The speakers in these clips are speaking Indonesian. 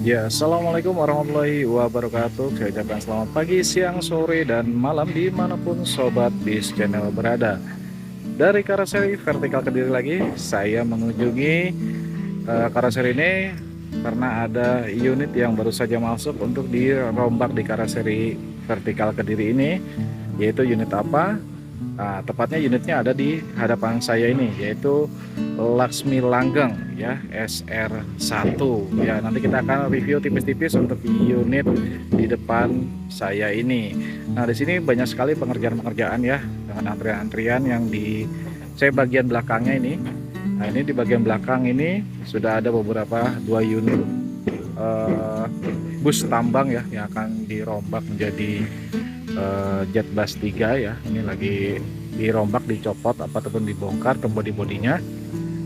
Ya, Assalamualaikum warahmatullahi wabarakatuh. Saya ucapkan selamat pagi, siang, sore, dan malam dimanapun Sobat Bis Channel berada. Dari karoseri vertikal Kediri lagi, saya mengunjungi karoseri ini karena ada unit yang baru saja masuk untuk dirombak di karoseri vertikal Kediri ini, yaitu unit apa? Nah, tepatnya unitnya ada di hadapan saya ini, yaitu Laksmi Langgeng ya, SR1 ya. Nanti kita akan review tipis-tipis untuk unit di depan saya ini. Nah, di sini banyak sekali pengerjaan-pengerjaan ya, dengan antrian-antrian yang di saya bagian belakangnya ini. Nah, ini di bagian belakang ini sudah ada beberapa 2 unit bus tambang ya, yang akan dirombak menjadi jet bus 3 ya. Ini lagi dirombak, dicopot ataupun dibongkar ke bodi-bodinya.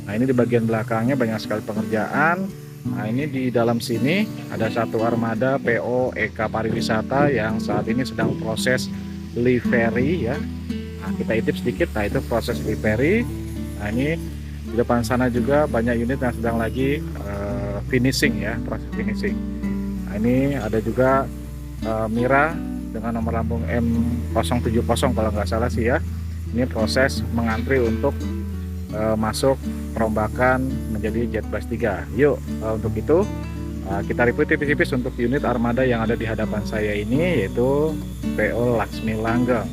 Nah, ini di bagian belakangnya banyak sekali pengerjaan. Nah, ini di dalam sini ada satu armada PO EK Pariwisata yang saat ini sedang proses livery ya. Nah, kita intip sedikit. Nah, itu proses livery. Nah, ini di depan sana juga banyak unit yang sedang lagi finishing ya, proses finishing. Nah, ini ada juga Mira dengan nomor lambung M070 kalau nggak salah sih ya. Ini proses mengantri untuk masuk perombakan menjadi jet bus 3. Yuk, untuk itu kita review tipis-tipis untuk unit armada yang ada di hadapan saya ini, yaitu PO Laksmi Langgeng.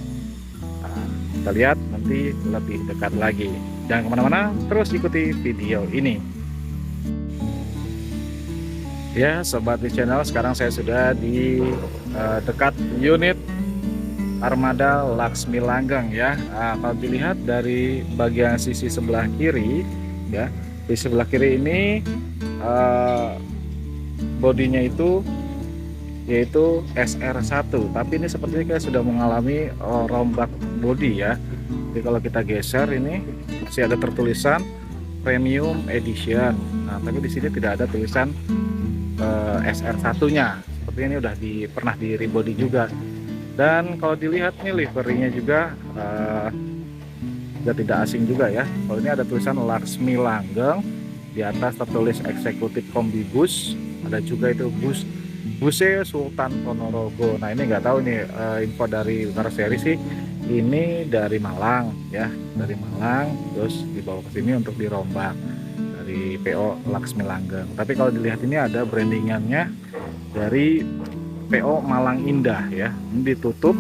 Nah, kita lihat nanti lebih dekat lagi. Jangan kemana-mana, terus ikuti video ini. Ya, Sobat di channel, sekarang saya sudah di dekat unit armada Laksmi Langgeng ya. Nah, kalau dilihat dari bagian sisi sebelah kiri ya, di sebelah kiri ini bodinya itu yaitu SR1, tapi ini sepertinya sudah mengalami rombak bodi ya. Jadi kalau kita geser ini masih ada tertulisan Premium Edition. Nah, tapi di sini tidak ada tulisan SR1-nya. Sepertinya ini udah pernah di rebody juga. Dan kalau dilihat nih liverynya juga tidak asing juga ya. Kalau ini ada tulisan Laksmi Langgeng, di atas tertulis eksekutif kombi bus, ada juga itu busnya Sultan Ponorogo. Nah, ini nggak tahu nih info dari karoseri sih, ini dari Malang ya, dari Malang terus dibawa ke sini untuk dirombak dari PO Laksmi Langgeng. Tapi kalau dilihat ini ada brandingannya dari PO Malang Indah ya. Ini ditutup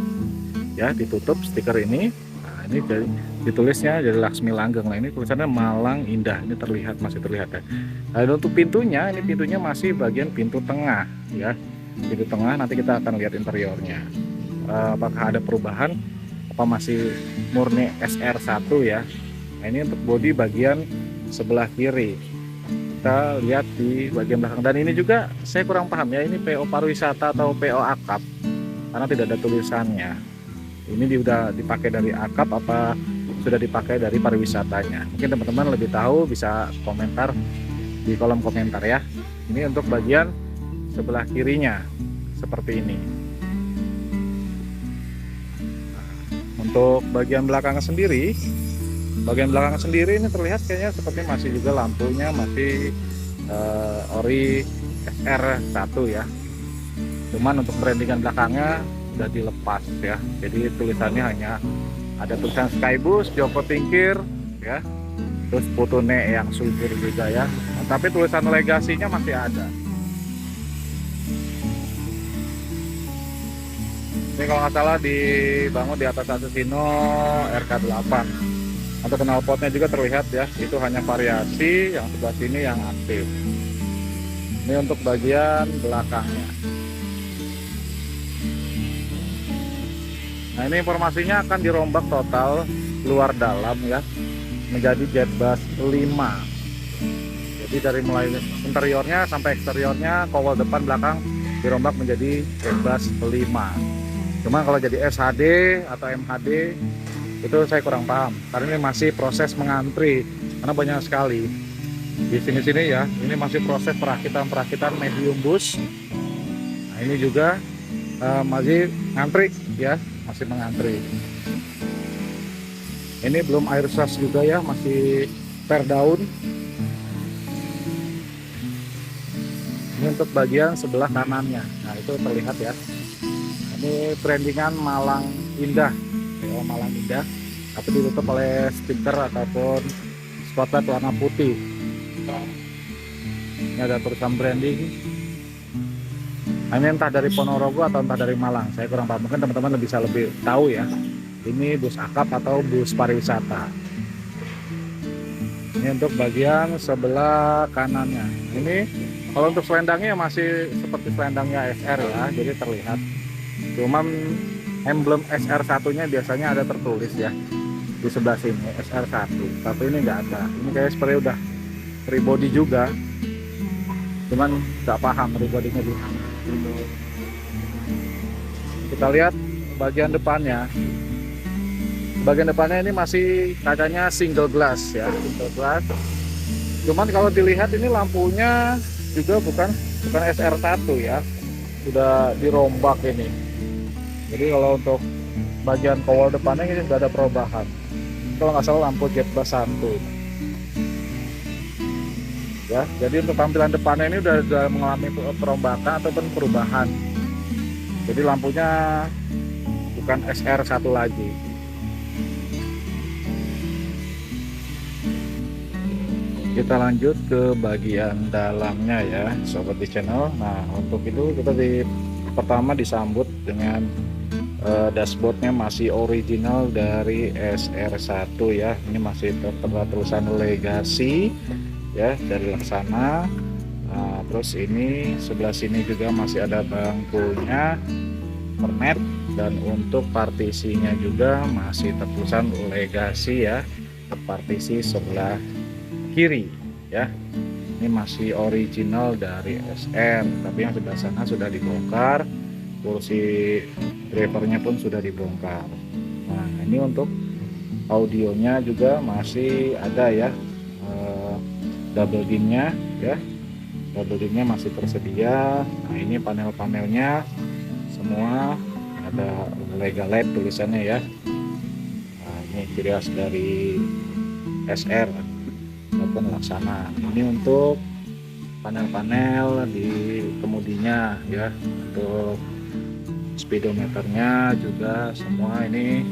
ya, ditutup stiker ini. Nah, ini ditulisnya dari Laksmi Langgeng. Nah, ini tulisannya Malang Indah. Ini terlihat, masih terlihat ya. Nah, untuk pintunya, ini pintunya masih bagian pintu tengah ya. Pintu tengah, nanti kita akan lihat interiornya. Apakah ada perubahan? Apa masih murni SR1 ya. Nah, ini untuk bodi bagian sebelah kiri. Kita lihat di bagian belakang, dan ini juga saya kurang paham ya, ini PO pariwisata atau PO akap karena tidak ada tulisannya. Ini sudah dipakai dari akap apa sudah dipakai dari pariwisatanya? Mungkin teman-teman lebih tahu, bisa komentar di kolom komentar ya. Ini untuk bagian sebelah kirinya seperti ini. Untuk bagian belakang sendiri, ini terlihat kayaknya seperti masih juga lampunya masih ori SR1 ya. Cuman untuk brandingan belakangnya sudah dilepas ya. Jadi tulisannya hanya ada tulisan Skybus, Joko Tingkir ya. Terus Putune yang sulfur juga ya. Nah, tapi tulisan legasinya masih ada. Ini kalau nggak salah dibangun di atas Asusino RK8. Untuk knalpotnya juga terlihat ya, itu hanya variasi, yang sebelah sini yang aktif. Ini untuk bagian belakangnya. Nah, ini informasinya akan dirombak total luar dalam ya, menjadi jet bus 5. Jadi dari mulai interiornya sampai eksteriornya, kowal depan belakang dirombak menjadi jet bus 5. Cuma kalau jadi SHD atau MHD itu saya kurang paham, karena ini masih proses mengantri, karena banyak sekali di sini ya. Ini masih proses perakitan medium bus. Nah, ini juga masih ngantri ya, masih mengantri. Ini belum air sus juga ya, masih per daun. Ini untuk bagian sebelah kanannya. Nah, itu terlihat ya. Ini brandingan Malang Indah. Ya, Malang Indah. Tapi ditutup oleh stiker ataupun spotlight warna putih. Ini ada tulisan branding. Ini entah dari Ponorogo atau entah dari Malang. Saya kurang paham. Mungkin teman-teman bisa lebih tahu ya. Ini bus akap atau bus pariwisata. Ini untuk bagian sebelah kanannya. Ini kalau untuk selendangnya masih seperti selendangnya SR ya, jadi terlihat. Cuman emblem SR1 nya biasanya ada tertulis ya di sebelah sini SR1, tapi ini nggak ada. Ini kayak seperti udah rebody juga, cuman nggak paham rebody-nya di mana. Kita lihat bagian depannya. Bagian depannya ini masih kacanya single glass ya, single glass. Cuman kalau dilihat ini lampunya juga bukan SR1 ya, sudah dirombak ini. Jadi kalau untuk bagian kawal depannya ini sudah ada perubahan. Kalau nggak salah lampu jet bus 1 ya. Jadi untuk tampilan depannya ini sudah mengalami perombakan ataupun perubahan. Jadi lampunya bukan SR1 lagi. Kita lanjut ke bagian dalamnya ya sobat di channel. Nah, untuk itu kita pertama disambut dengan dashboardnya masih original dari SR1 ya. Ini masih tertera tulisan Legacy ya dari Laksana. Nah, terus ini sebelah sini juga masih ada bangkunya pernet, dan untuk partisinya juga masih tertulisan Legacy ya, partisi sebelah kiri ya. Ini masih original dari SR, tapi yang sebelah sana sudah dibongkar, kursi drivernya pun sudah dibongkar. Nah, ini untuk audionya juga masih ada ya, double dimnya ya, double dimnya masih tersedia. Nah, ini panel-panelnya semua ada Legalite tulisannya ya. Nah, ini ciri khas dari SR maupun Laksana. Ini untuk panel-panel di kemudinya ya, untuk speedometernya juga semua ini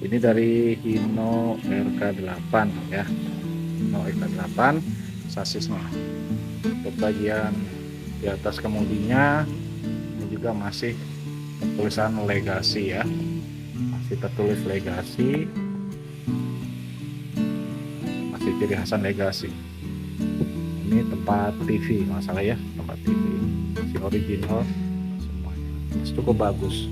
dari Hino RK8 ya, Hino RK8 sasisnya. Untuk bagian di atas kemudinya ini juga masih tulisan Legacy ya, masih tertulis Legacy, ciri khasan Legacy. Ini tempat TV masalah ya, tempat TV masih original semuanya, masih cukup bagus.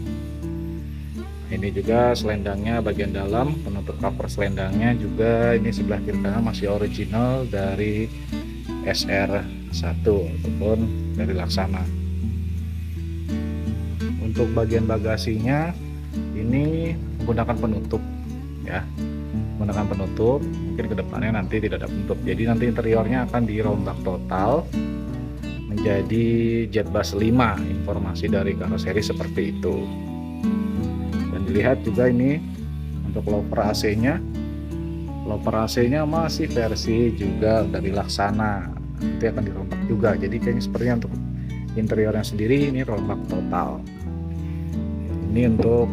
Ini juga selendangnya bagian dalam, penutup cover selendangnya juga ini sebelah kiri kanan masih original dari SR1 ataupun dari Laksana. Untuk bagian bagasinya ini menggunakan penutup ya, menggunakan penutup. Mungkin kedepannya nanti tidak ada penutup, jadi nanti interiornya akan dirombak total menjadi jet bus 5, informasi dari karoseri seperti itu. Dan dilihat juga ini untuk loper AC-nya, loper AC-nya masih versi juga dari Laksana, nanti akan dirombak juga. Jadi kayaknya sepertinya untuk interiornya sendiri ini rombak total. Ini untuk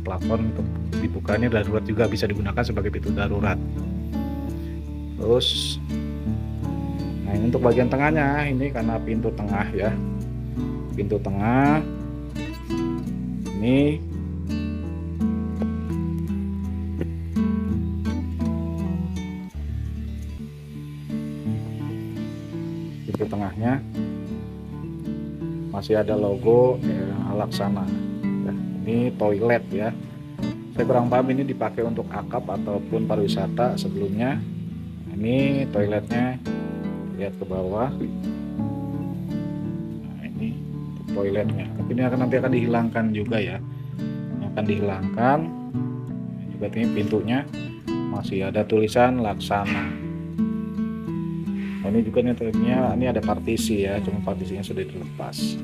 plafon untuk dibukanya darurat, juga bisa digunakan sebagai pintu darurat. Terus nah, ini untuk bagian tengahnya, ini karena pintu tengah ya, pintu tengah ini pintu tengahnya masih ada logo Laksana ya. Ini toilet ya, saya kurang paham ini dipakai untuk akap ataupun pariwisata sebelumnya. Ini toiletnya, lihat ke bawah. Nah, ini untuk toiletnya, tapi ini nanti akan dihilangkan juga ya, ini akan dihilangkan juga. Ini pintunya masih ada tulisan Laksana. Nah, ini juga ini ada partisi ya, cuma partisinya sudah dilepas.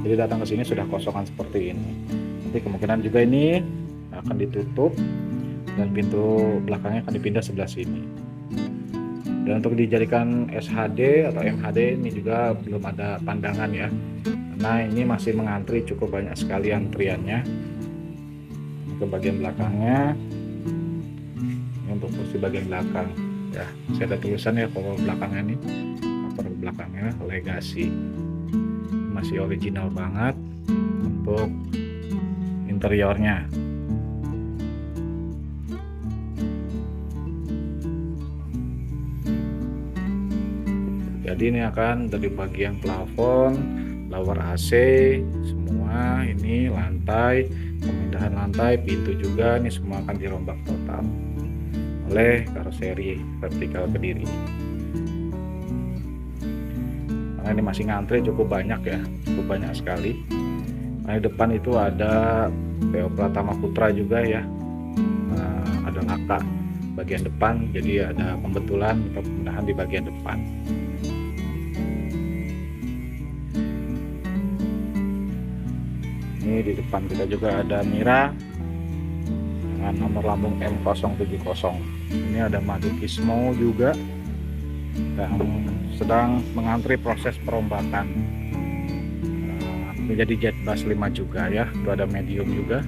Jadi datang ke sini sudah kosongan seperti ini. Nanti kemungkinan juga ini akan ditutup dan pintu belakangnya akan dipindah sebelah sini. Dan untuk dijadikan SHD atau MHD ini juga belum ada pandangan ya, karena ini masih mengantri, cukup banyak sekali antriannya. Ke bagian belakangnya, ini untuk kursi bagian belakang ya, saya ada tulisan ya kalau belakangnya nih, cover belakangnya Legacy, masih original banget. Untuk interiornya, jadi ini akan dari bagian plafon, lower AC, semua ini lantai, pemindahan lantai, pintu juga, ini semua akan dirombak total oleh karoseri vertikal Kediri. Nah, ini masih ngantri cukup banyak ya, cukup banyak sekali. Nah, di depan itu ada PO Pratama Putra juga ya, ada laka bagian depan, jadi ada pembetulan atau pemindahan di bagian depan. Ini di depan kita juga ada Mira dengan nomor lambung M070. Ini ada Madukismo juga yang sedang mengantri proses perombakan menjadi Jet Bus 5 juga ya. Itu ada medium juga.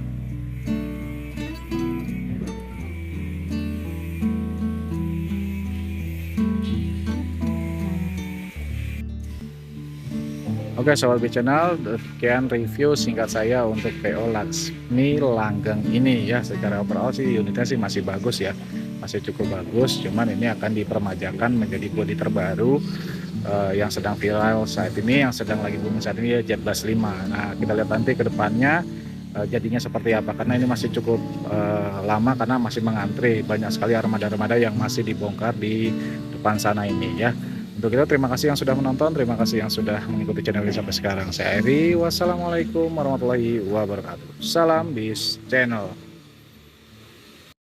Oke Sobat B Channel, demikian review singkat saya untuk PO Laksmi Langgeng ini ya. Secara overall sih unitnya sih masih bagus ya, masih cukup bagus. Cuman ini akan dipermajakan menjadi bodi terbaru yang sedang viral saat ini, yang sedang lagi booming saat ini ya, Jet Bus 5. Nah, kita lihat nanti ke depannya jadinya seperti apa, karena ini masih cukup lama, karena masih mengantri banyak sekali armada-armada yang masih dibongkar di depan sana ini ya. Untuk itu terima kasih yang sudah menonton, terima kasih yang sudah mengikuti channel ini sampai sekarang. Saya Eri, wassalamualaikum warahmatullahi wabarakatuh. Salam bis channel.